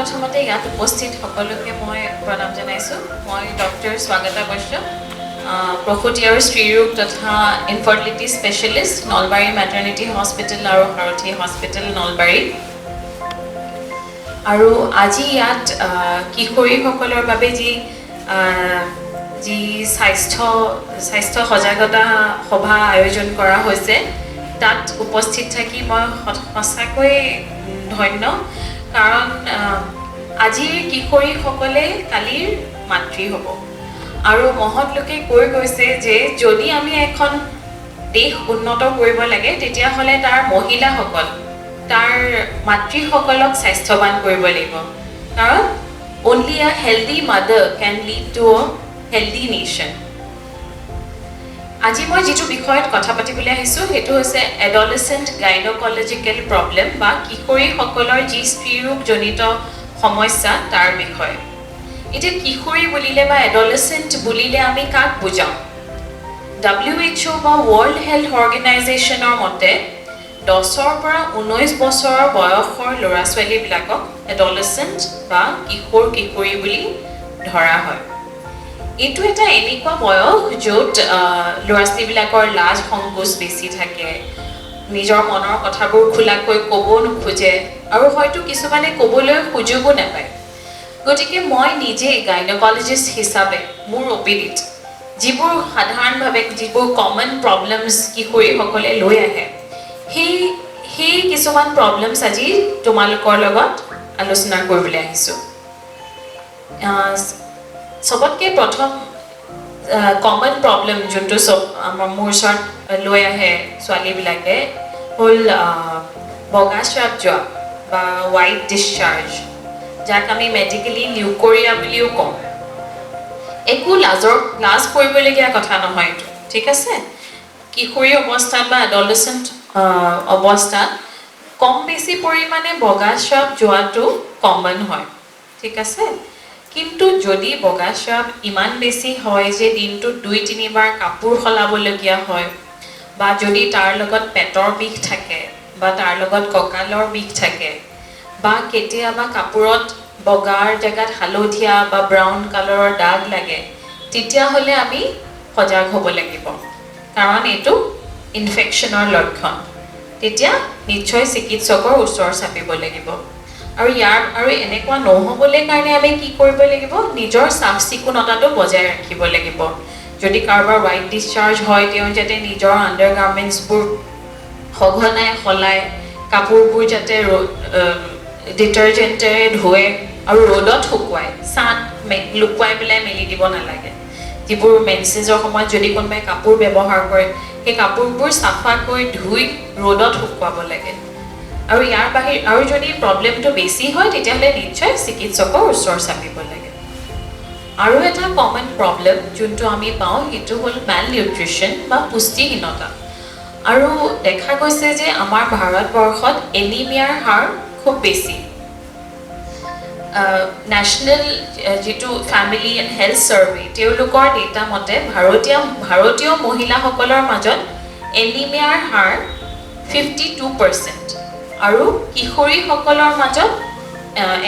প্ৰথমতে ইয়াত উপস্থিত সকলোকে মই প্ৰণাম জনাইছোঁ মই ডক্টৰ স্বাগতা বৈশ্য প্ৰসূতি আৰু স্ত্ৰী ৰোগ তথা ইনফাৰ্টিলিটি স্পেচিয়েলিষ্ট নলবাৰী মেটাৰনিটি হস্পিটেল আৰু সাৰথী হস্পিটেল নলবাৰী আৰু আজি ইয়াত কিশোৰীসকলৰ বাবে যি স্বাস্থ্য সজাগতা সভা আয়োজন কৰা হৈছে তাত উপস্থিত থাকি মই সঁচাকৈ ধন্য কাৰণ আজিৰ কিশোৰীসকলে কালিৰ মাতৃ হ'ব আৰু মহৎ লোকে কৈ গৈছে যে যদি আমি এখন দেশ উন্নত কৰিব লাগে তেতিয়াহ'লে তাৰ মহিলাসকল তাৰ মাতৃসকলক স্বাস্থ্যৱান কৰিব লাগিব কাৰণ only a healthy mother can lead to a healthy nation আজি মই যেটো বিষয়ত কথা পাতিবলৈ আহিছো হেতু হৈছে adolescent gynecological problem বা কিশোৰীসকলৰ যি স্ত্ৰী ৰোগ জনিত সমস্যা তাৰ বিষয় এটা কিশোৰী বুলিলে বা adolescent বুলিলে আমি কাক বুজাম WHO বা World Health Organization মতে 10 পৰা 19 বছৰৰ বয়সৰ ল'ৰা ছোৱালী বিলাকক adolescent বা কিশোৰী বুলি ধৰা হয় এটো এটা এনেকুৱা বয়স য'ত ল'ৰা ছোৱালীবিলাকৰ লাজ সংকোচ বেছি থাকে নিজৰ মনৰ কথাবোৰ খোলাকৈ ক'ব নোখোজে আৰু হয়তো কিছুমানে ক'বলৈ সুযোগো নাপায় গতিকে মই নিজে গাইনোকলজিষ্ট হিচাপে মোৰ অপিডিত যিবোৰ সাধাৰণভাৱে যিবোৰ কমন প্ৰবলেমছ কিশোৰীসকলে লৈ আহে সেই কিছুমান প্ৰবলেমছ আজি তোমালোকৰ লগত আলোচনা কৰিবলৈ আহিছোঁ সবতকে প্ৰথম কমন প্ৰবলেম যোনটো সব মোৰ ওচৰত লৈ আহে ছোৱালীবিলাকে হ'ল বগাশ্ৰাৱ যোৱা বা হোৱাইট ডিসচাৰ্জ যাক আমি মেডিকেলি লিউকোৰিয়া বুলিও কওঁ একো লাজ কৰিবলগীয়া কথা নহয় এইটো ঠিক আছে কিশোৰী অৱস্থাত বা এডলেচেণ্ট অৱস্থাত কম বেছি পৰিমাণে বগাশ্ৰাৱ যোৱাটো কমন হয় ঠিক আছে কিন্তু যদি বগাশ্ৰাৱ ইমান বেছি হয় যে দিনটো 2-3 বাৰ কাপোৰ সলাবলগীয়া হয় বা যদি তাৰ লগত পেটৰ বিষ থাকে বা তাৰ লগত কঁকালৰ বিষ থাকে বা কেতিয়াবা কাপোৰত বগাৰ জাগাত হালধীয়া বা ব্ৰাউন কালাৰৰ দাগ লাগে তেতিয়াহ'লে আমি সজাগ হ'ব লাগিব কাৰণ এইটো ইনফেকচনৰ লক্ষণ তেতিয়া নিশ্চয় চিকিৎসকৰ ওচৰ চাপিব লাগিব আৰু এনেকুৱা নহ'বলৈ কাৰণে আমি কি কৰিব লাগিব নিজৰ চাফ চিকুণতাটো বজাই ৰাখিব লাগিব যদি কাৰোবাৰ হোৱাইট ডিসচাৰ্জ হয় তেওঁ যাতে নিজৰ আণ্ডাৰগাৰ্মেণ্টছবোৰ সঘনাই সলাই কাপোৰবোৰ যাতে ডিটাৰজেণ্টেৰে ধুৱে আৰু ৰ'দত শুকুৱাই ছাঁ লুকুৱাই পেলাই মেলি দিব নালাগে যিবোৰ মেনচেছৰ সময়ত যদি কোনোবাই কাপোৰ ব্যৱহাৰ কৰে সেই কাপোৰবোৰ চাফাকৈ ধুই ৰ'দত শুকুৱাব লাগে আৰু ইয়াৰ বাহিৰে আৰু যদি প্ৰবলেমটো বেছি হয় তেতিয়াহ'লে নিশ্চয় চিকিৎসকৰ ওচৰ চাপিব লাগে আৰু এটা কমন প্ৰবলেম যোনটো আমি পাওঁ সেইটো হ'ল মেল নিউট্ৰিশ্যন বা পুষ্টিহীনতা আৰু দেখা গৈছে যে আমাৰ ভাৰতবৰ্ষত এনিমিয়াৰ হাৰ খুব বেছি নেশ্যনেল যিটো ফেমিলি এণ্ড হেল্থ ছাৰ্ভে তেওঁলোকৰ ডেটা মতে ভাৰতীয় মহিলাসকলৰ মাজত এনিমিয়াৰ হাৰ 52% আৰু কিশোৰীসকলৰ মাজত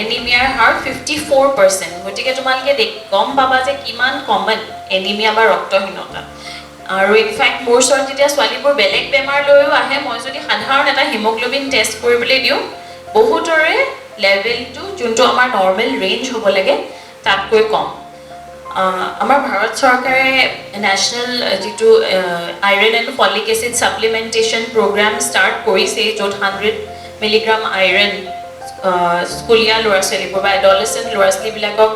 এনিমিয়াৰ হাৰ 54% গতিকে তোমালোকে গম পাবা যে কিমান কমন এনিমিয়া বা ৰক্তহীনতা আৰু ইনফেক্ট মোৰ ওচৰত যেতিয়া ছোৱালীবোৰ বেলেগ বেমাৰ লৈও আহে মই যদি সাধাৰণ এটা হিমোগ্লোবিন টেষ্ট কৰিবলৈ দিওঁ বহুতৰে লেভেলটো যোনটো আমাৰ নৰ্মেল ৰেঞ্জ হ'ব লাগে তাতকৈ কম আমাৰ ভাৰত চৰকাৰে নেশ্যনেল যিটো iron and folic acid supplementation programme start কৰিছে য'ত 100 মিলিগ্ৰাম আইৰণ স্কুলীয়া ল'ৰা ছোৱালীবোৰ বা এডলেচেণ্ট ল'ৰা ছোৱালীবিলাকক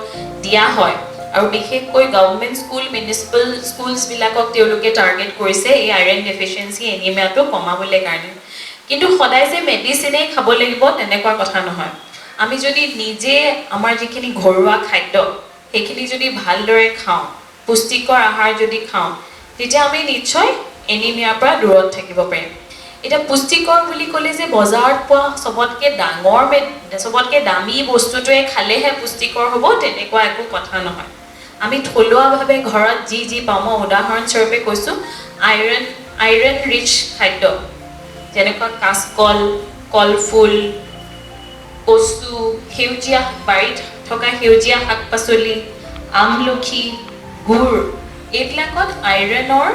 দিয়া হয় আৰু বিশেষকৈ গভৰ্ণমেণ্ট স্কুল মিউনিচিপেল স্কুলছবিলাকক তেওঁলোকে টাৰ্গেট কৰিছে এই আইৰণ ডেফিচিয়েঞ্চি এনিমিয়াটো কমাবলৈ কাৰণে কিন্তু সদায় যে মেডিচিনেই খাব লাগিব তেনেকুৱা কথা নহয় আমি যদি নিজে আমাৰ যিখিনি ঘৰুৱা খাদ্য সেইখিনি যদি ভালদৰে খাওঁ পুষ্টিকৰ আহাৰ যদি খাওঁ তেতিয়া আমি নিশ্চয় এনিমিয়াৰ পৰা দূৰত থাকিব পাৰিম এটা পুষ্টিকৰ বুলি ক'লে যে বজাৰত পোৱা সবতকে দামী বস্তুটোৱে খালেহে পুষ্টিকৰ হ'ব তেনেকুৱা একো কথা নহয় আমি থলুৱাভাৱে ঘৰত যি পাওঁ মই উদাহৰণস্বৰূপে কৈছোঁ আইৰণ ৰিচ খাদ্য যেনেকুৱা কাচকল কলফুল কচু সেউজীয়া বাৰীত থকা সেউজীয়া শাক পাচলি আমলখি গুড় এইবিলাকত আইৰণৰ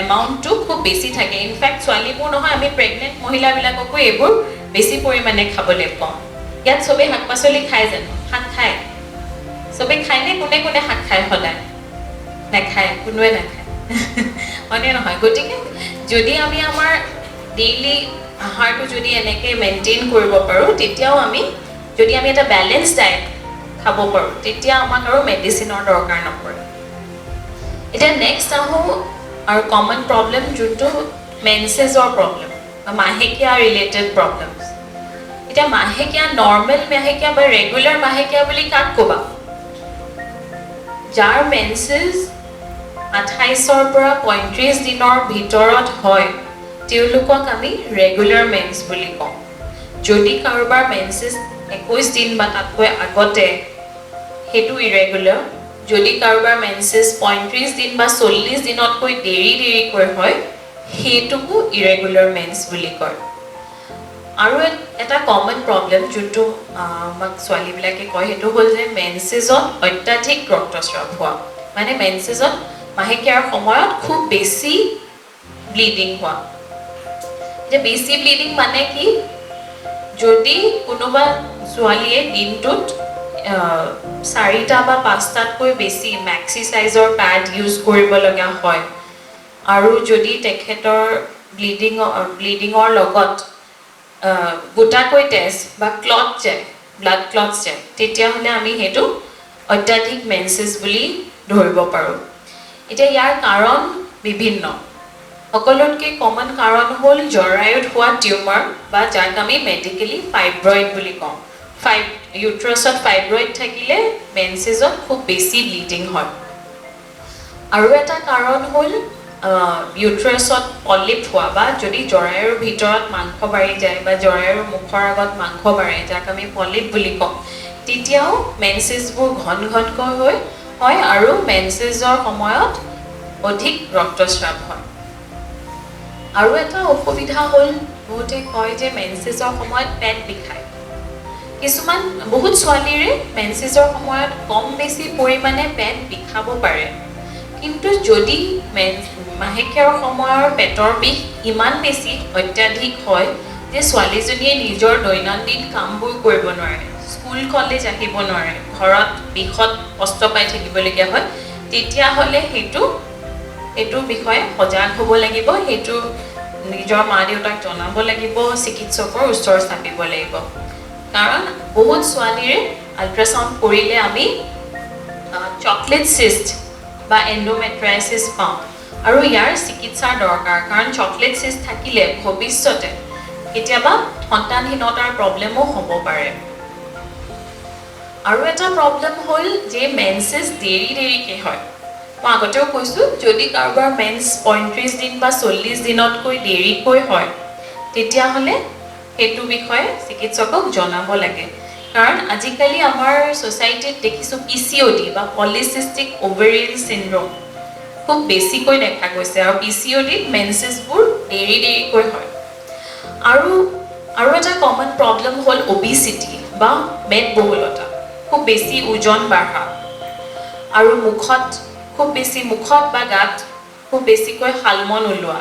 এমাউণ্টটো খুব বেছি থাকে ইনফেক্ট ছোৱালীবোৰ নহয় আমি প্ৰেগনেণ্ট মহিলাবিলাককো এইবোৰ বেছি পৰিমাণে খাবলৈ কওঁ ইয়াত চবেই শাক পাচলি খায় জানো শাক খায় চবেই খায়নে কোনে কোনে শাক খায় সদায় নাখায় কোনোৱে নাখায় হয়নে নহয় গতিকে যদি আমি আমাৰ ডেইলি আহাৰটো যদি এনেকৈ মেইনটেইন কৰিব পাৰোঁ তেতিয়াও আমি যদি আমি এটা বেলেঞ্চ ডায়েট খাব পাৰোঁ তেতিয়া আমাক আৰু মেডিচিনৰ দৰকাৰ নপৰে এতিয়া নেক্সট আহোঁ আৰু কমন প্ৰব্লেম যোনটো মেনচেছৰ প্ৰব্লেম বা মাহেকীয়া ৰিলেটেড প্ৰব্লেমছ এতিয়া মাহেকীয়া নৰ্মেল মাহেকীয়া বা ৰেগুলাৰ মাহেকীয়া বুলি কাক ক'বা যাৰ মেনচেছ 28ৰ পৰা 35 দিনৰ ভিতৰত হয় তেওঁলোকক আমি ৰেগুলাৰ মেন্স বুলি কওঁ যদি কাৰোবাৰ মেনচেছ 21 দিন বা তাতকৈ আগতে সেইটো ইৰেগুলাৰ যদি কাৰোবাৰ মেনচেছ 35 দিন বা 40 দিনতকৈ দেৰিকৈ হয় সেইটোকো ইৰেগুলাৰ মেন্স বুলি কয় আৰু এটা কমন প্ৰব্লেম যোনটো আমাক ছোৱালীবিলাকে কয় সেইটো হ'ল যে মেনচেছত অত্যাধিক ৰক্তস্ৰাৱ হোৱা মানে মেনচেছত মাহেকীয়াৰ সময়ত খুব বেছি ব্লিডিং হোৱা যে বেছি ব্লিডিং মানে কি যদি কোনোবা ছোৱালীয়ে দিনটোত 4টা বা 5টাতকৈ বেছি মেক্সি সাইজৰ প্যাড ইউজ কৰিব লগা হয় আৰু যদি তেখেতৰ ব্লিডিঙৰ লগত গোটাকৈ টেষ্ট বা ক্লট যায় ব্লাড ক্লটছ যায় তেতিয়াহ'লে আমি সেইটো অত্যাধিক মেনচেছ বুলি ধৰিব পাৰোঁ এতিয়া ইয়াৰ কাৰণ বিভিন্ন সকলোতকৈ কমন কাৰণ হ'ল জৰায়ুত হোৱা টিউমাৰ বা যাক আমি মেডিকেলি ফাইব্ৰইড বুলি কওঁ ইউট্ৰাছত ফাইব্ৰইড থাকিলে মেনচেছত খুব বেছি ব্লিডিং হয় আৰু এটা কাৰণ হ'ল ইউট্ৰাছত পলিপ হোৱা বা যদি জৰায়ুৰ ভিতৰত মাংস বাঢ়ি যায় বা জৰায়ুৰ মুখৰ আগত মাংস বাঢ়ে যাক আমি পলিপ বুলি কওঁ তেতিয়াও মেনচেছবোৰ ঘনকৈ হয় আৰু মেনচেছৰ সময়ত অধিক ৰক্তস্ৰাৱ হয় আৰু এটা অসুবিধা হ'ল বহুতে কয় যে মেনচেছৰ সময়ত পেট বিষায় কিছুমান বহুত ছোৱালীৰে মেনচেছৰ সময়ত কম বেছি পৰিমাণে পেট বিষাব পাৰে কিন্তু যদি মাহেকীয়াৰ সময়ৰ পেটৰ বিষ ইমান বেছি অত্যাধিক হয় যে ছোৱালীজনীয়ে নিজৰ দৈনন্দিন কামবোৰ কৰিব নোৱাৰে স্কুল কলেজ আহিব নোৱাৰে ঘৰত বিষত কষ্ট পাই থাকিবলগীয়া হয় তেতিয়াহ'লে সেইটো বিষয়ে সজাগ হ'ব লাগিব সেইটো নিজৰ মা দেউতাক জনাব লাগিব চিকিৎসকৰ ওচৰ চাপিব লাগিব কাৰণ বহুত ছোৱালীৰে আল্ট্ৰাছাউণ্ড কৰিলে আমি চকলেট চিষ্ট বা এণ্ডোমেট্ৰাইচিছ পাওঁ আৰু ইয়াৰ চিকিৎসাৰ দৰকাৰ কাৰণ চকলেট চিষ্ট থাকিলে ভৱিষ্যতে কেতিয়াবা সন্তানহীনতাৰ প্ৰব্লেমো হ'ব পাৰে আৰু এটা প্ৰব্লেম হ'ল যে মেনচেছ দেৰিকৈ হয় মই আগতেও কৈছোঁ যদি কাৰোবাৰ মেন্স 35 দিন বা 40 দিনতকৈ দেৰিকৈ হয় তেতিয়াহ'লে সেইটো বিষয়ে চিকিৎসকক জনাব লাগে কাৰণ আজিকালি আমাৰ ছ'চাইটিত দেখিছোঁ PCOD বা পলিচিষ্টিক অভেৰিয়ান চিণ্ড্ৰম খুব বেছিকৈ দেখা গৈছে আৰু PCODত মেনচেছবোৰ দেৰিকৈ হয় আৰু এটা কমন প্ৰব্লেম হ'ল অবিচিটি বা মেদবহুলতা খুব বেছি ওজন বাঢ়া আৰু মুখত বা গাত খুব বেছিকৈ শালমন ওলোৱা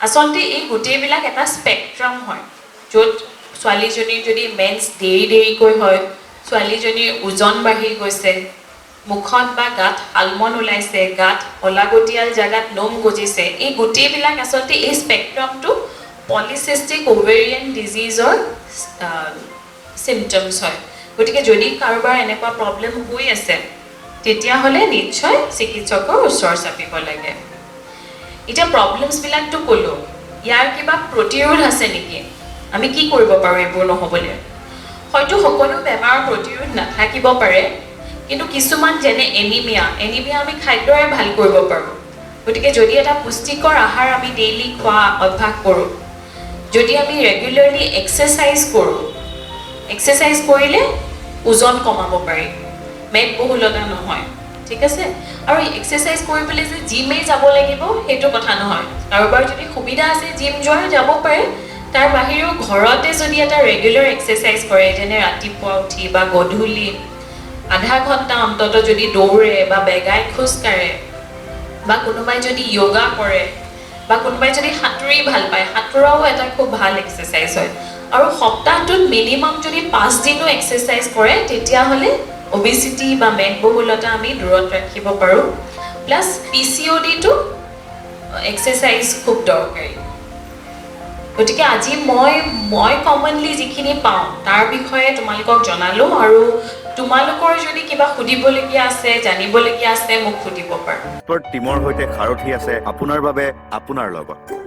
আচলতে এই গোটেইবিলাক এটা স্পেক্ট্ৰাম হয় য'ত ছোৱালীজনীৰ যদি মেন্স দেৰিকৈ হয় ছোৱালীজনীৰ ওজন বাঢ়ি গৈছে মুখত বা গাত শালমন ওলাইছে গাত অলাগতিয়াল জাগাত নোম গজিছে এই গোটেইবিলাক আচলতে এই স্পেক্ট্ৰামটো পলিচিষ্টিক অভেৰিয়ান ডিজিজৰ চিমটমছ হয় গতিকে যদি কাৰোবাৰ এনেকুৱা প্ৰব্লেম হৈ আছে তেতিয়াহ'লে নিশ্চয় চিকিৎসকৰ ওচৰ চাপিব লাগে এতিয়া প্ৰব্লেমছবিলাকতো ক'লোঁ ইয়াৰ কিবা প্ৰতিৰোধ আছে নেকি আমি কি কৰিব পাৰোঁ এইবোৰ নহ'বলৈ হয়তো সকলো বেমাৰৰ প্ৰতিৰোধ নাথাকিব পাৰে কিন্তু কিছুমান যেনে এনিমিয়া আমি খাদ্যৰে ভাল কৰিব পাৰোঁ গতিকে যদি এটা পুষ্টিকৰ আহাৰ আমি ডেইলি খোৱা অভ্যাস কৰোঁ যদি আমি ৰেগুলাৰলি এক্সাৰচাইজ কৰিলে ওজন কমাব পাৰি মেদবহুলতা নহয় ঠিক আছে আৰু এক্সাৰচাইজ কৰিবলৈ যে জিমেই যাব লাগিব সেইটো কথা নহয় কাৰোবাৰ যদি সুবিধা আছে জিম যোৱাৰ যাব পাৰে তাৰ বাহিৰেও ঘৰতে যদি এটা ৰেগুলাৰ এক্সাৰসাইজ কৰে যেনে ৰাতিপুৱা উঠি বা গধূলি আধা ঘণ্টা অন্তত যদি দৌৰে বা বেগাই খোজ কাঢ়ে বা কোনোবাই যদি যোগা কৰে বা কোনোবাই যদি সাঁতুৰি ভাল পায় সাঁতুৰাও এটা খুব ভাল এক্সাৰসাইজ হয় আৰু সপ্তাহটোত মিনিমাম যদি 5 দিনো এক্সাৰসাইজ কৰে তেতিয়াহ'লে obesity বা মেদবহুলতা আমি দূৰত ৰাখিব পাৰোঁ প্লাছ PCOD টো এক্সাৰসাইজ খুব দৰকাৰী গতিকে আজি মই কমনলি যিখিনি পাওঁ তাৰ বিষয়ে তোমালোকক জনালো আৰু তোমালোকৰ যদি কিবা সুধিবলগীয়া আছে জানিবলগীয়া আছে মোক সুধিব পাৰা টিমৰ সৈতে সাৰথি আছে আপোনাৰ বাবে আপোনাৰ লগত